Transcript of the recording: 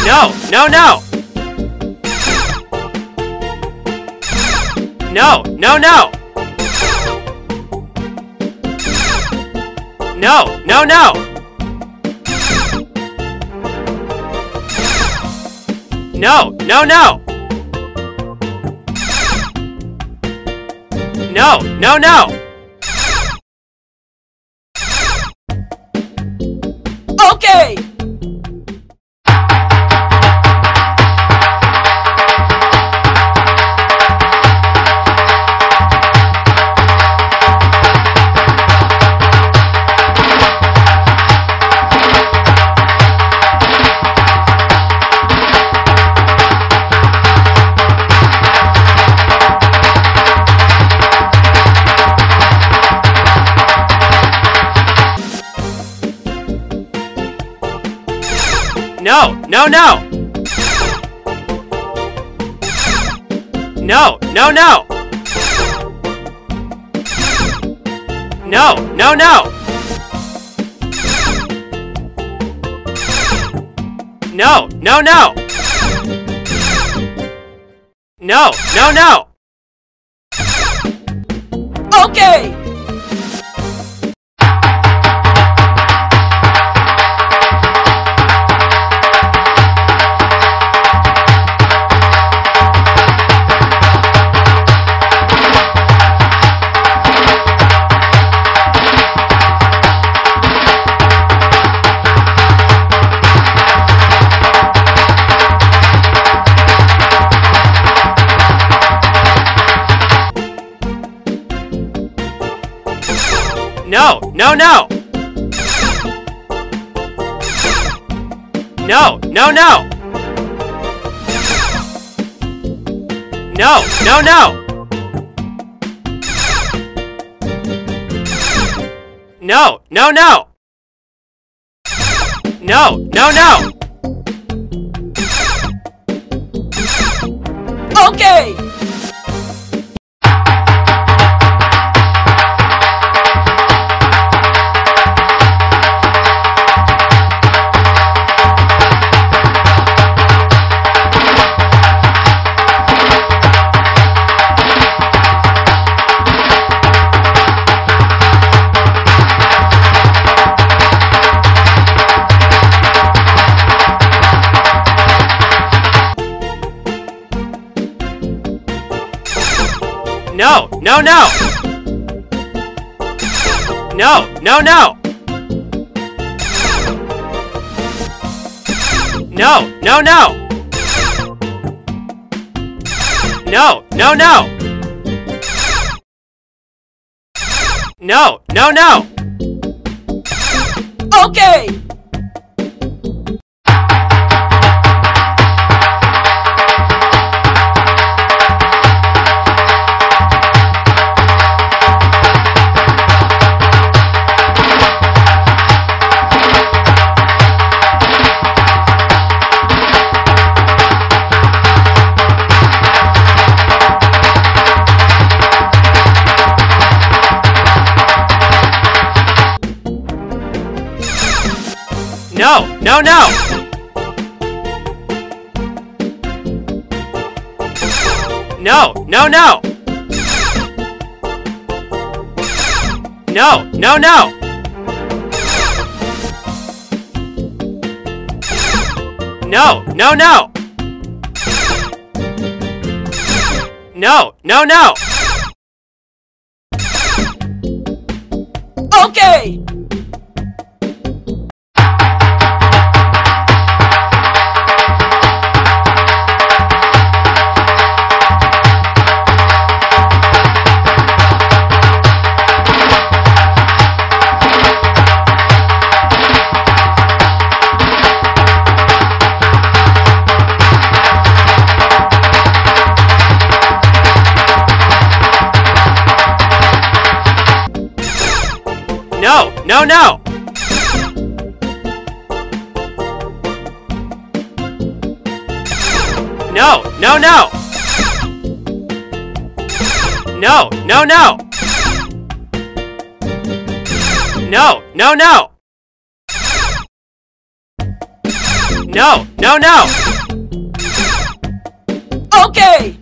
No, no, no! No, no, no! No, no, no! No, no, no! No, no, no! Okay! No, no, no! No, no, no! No, no, no! No, no, no! No, no, no! Okay! No, no, no! No, no, no! No, no, no! No, no, no! No, no, no! Okay! No, no, no! No, no, no! No, no, no! No, no, no! No, no, no! Okay! No, no, no! No, no, no! No, no, no! No, no, no! No, no, no! Okay! No, no, no! No, no, no! No, no, no! No, no, no! No, no, no! Okay!